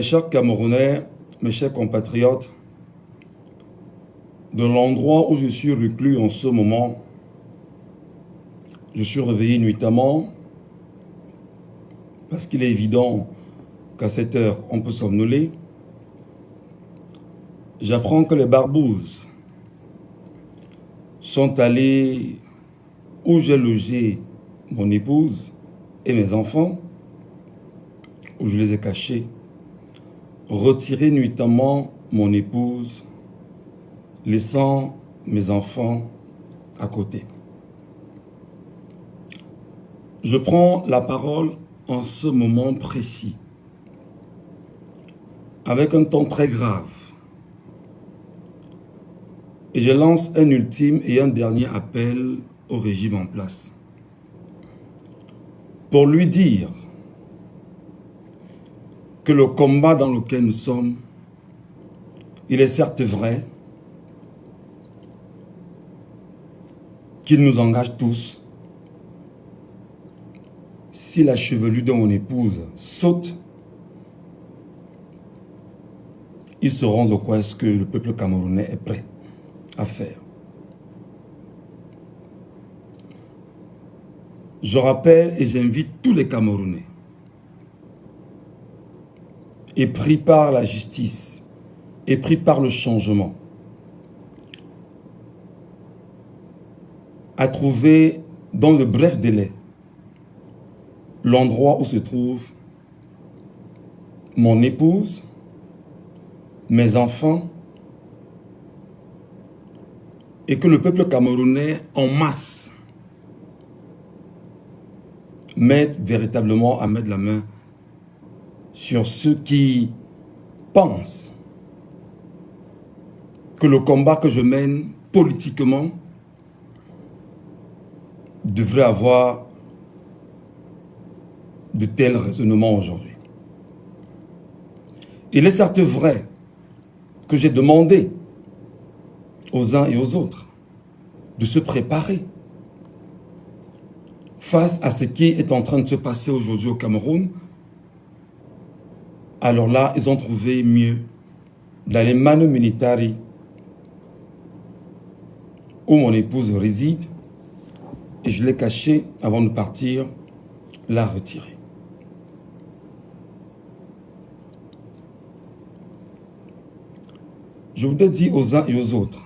Mes chers Camerounais, mes chers compatriotes, de l'endroit où je suis reclus en ce moment, je suis réveillé nuitamment parce qu'il est évident qu'à cette heure, on peut somnoler. J'apprends que les barbouzes sont allés où j'ai logé mon épouse et mes enfants, où je les ai cachés, retirer nuitamment mon épouse, laissant mes enfants à côté. Je prends la parole en ce moment précis, avec un ton très grave, et je lance un ultime et un dernier appel au régime en place, pour lui dire que le combat dans lequel nous sommes, il est certes vrai qu'il nous engage tous. Si la chevelure de mon épouse saute, ils sauront de quoi est-ce que le peuple camerounais est prêt à faire. Je rappelle et j'invite tous les Camerounais, épris par la justice, épris par le changement, à trouver dans le bref délai l'endroit où se trouve mon épouse, mes enfants, et que le peuple camerounais en masse m'aide véritablement à mettre la main sur ceux qui pensent que le combat que je mène politiquement devrait avoir de tels raisonnements aujourd'hui. Il est certes vrai que j'ai demandé aux uns et aux autres de se préparer face à ce qui est en train de se passer aujourd'hui au Cameroun. Alors là, ils ont trouvé mieux d'aller manu militari où mon épouse réside, et je l'ai caché avant de partir, la retirer. Je voudrais dire aux uns et aux autres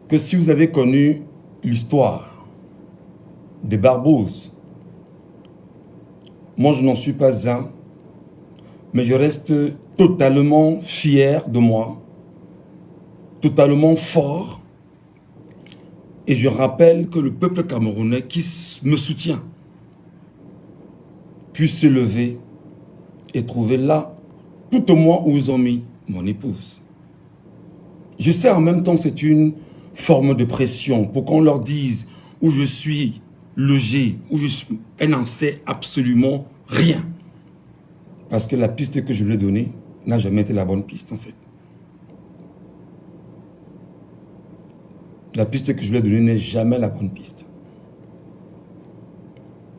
que si vous avez connu l'histoire des barbouzes, moi je n'en suis pas un, mais je reste totalement fier de moi, totalement fort, et je rappelle que le peuple camerounais qui me soutient puisse se lever et trouver là, tout au moins où ils ont mis mon épouse. Je sais en même temps que c'est une forme de pression pour qu'on leur dise où je suis logé, où je suis. Elle n'en sait absolument rien. Parce que la piste que je lui ai donnée n'a jamais été la bonne piste en fait. La piste que je lui ai donnée n'est jamais la bonne piste.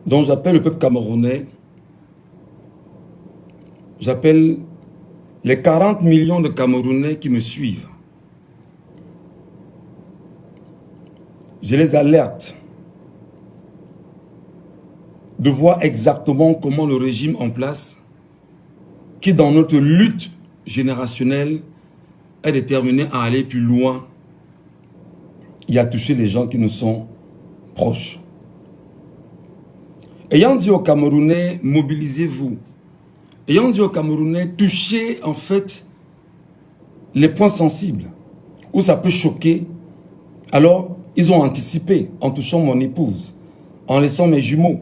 Donc j'appelle le peuple camerounais, j'appelle les 40 millions de Camerounais qui me suivent. Je les alerte de voir exactement comment le régime en place, qui dans notre lutte générationnelle est déterminé à aller plus loin et à toucher les gens qui nous sont proches. Ayant dit aux Camerounais, mobilisez-vous. Ayant dit aux Camerounais, touchez en fait les points sensibles où ça peut choquer. Alors, ils ont anticipé en touchant mon épouse, en laissant mes jumeaux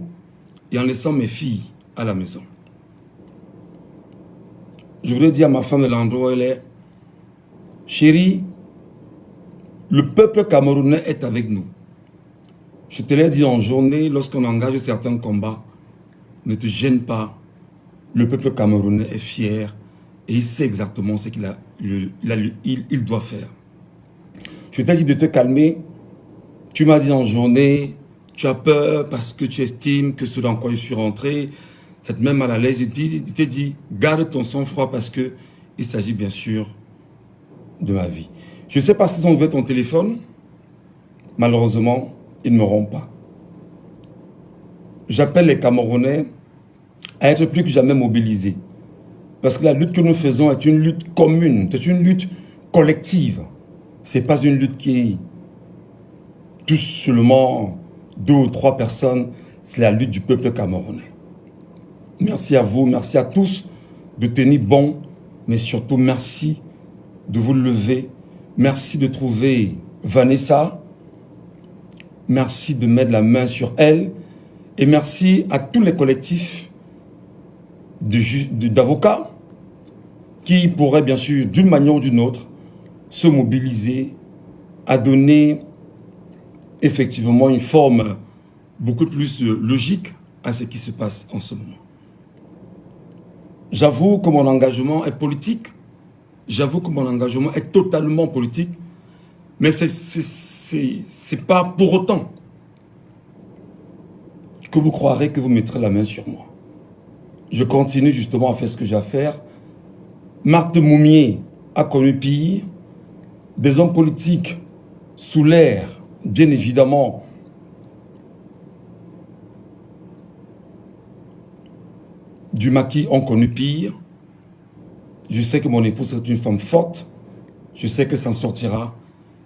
et en laissant mes filles à la maison. Je voudrais dire à ma femme de l'endroit où elle est, chérie, le peuple camerounais est avec nous. Je te l'ai dit en journée, lorsqu'on engage certains combats, ne te gêne pas. Le peuple camerounais est fier et il sait exactement ce qu'il il doit faire. Je t'ai dit de te calmer. Tu m'as dit en journée, tu as peur parce que tu estimes que ce dans quoi je suis rentré, ça te met mal à l'aise. Il te dit, garde ton sang-froid parce que il s'agit bien sûr de ma vie. Je ne sais pas s'ils ont ouvert ton téléphone. Malheureusement, ils ne m'auront pas. J'appelle les Camerounais à être plus que jamais mobilisés. Parce que la lutte que nous faisons est une lutte commune, c'est une lutte collective. Ce n'est pas une lutte qui touche seulement 2 ou 3 personnes, c'est la lutte du peuple camerounais. Merci à vous, merci à tous de tenir bon, mais surtout merci de vous lever. Merci de trouver Vanessa. Merci de mettre la main sur elle. Et merci à tous les collectifs d'avocats qui pourraient bien sûr, d'une manière ou d'une autre, se mobiliser à donner effectivement une forme beaucoup plus logique à ce qui se passe en ce moment. J'avoue que mon engagement est politique. J'avoue que mon engagement est totalement politique. Mais c'est pas pour autant que vous croirez que vous mettrez la main sur moi. Je continue justement à faire ce que j'ai à faire. Marthe Moumier a connu pire. Des hommes politiques sous l'air, bien évidemment, du maquis ont connu pire. Je sais que mon épouse est une femme forte. Je sais que ça en sortira.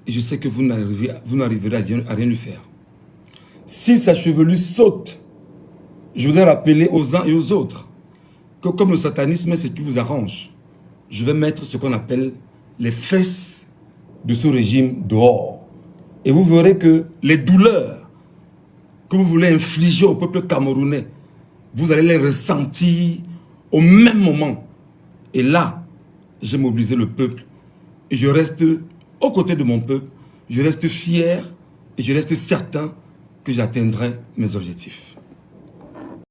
Et je sais que vous n'arriverez à rien lui faire. Si sa chevelure saute, je voudrais rappeler aux uns et aux autres que comme le satanisme est ce qui vous arrange, je vais mettre ce qu'on appelle les fesses de ce régime dehors. Et vous verrez que les douleurs que vous voulez infliger au peuple camerounais, vous allez les ressentir au même moment. Et là, j'ai mobilisé le peuple et je reste aux côtés de mon peuple, je reste fier et je reste certain que j'atteindrai mes objectifs.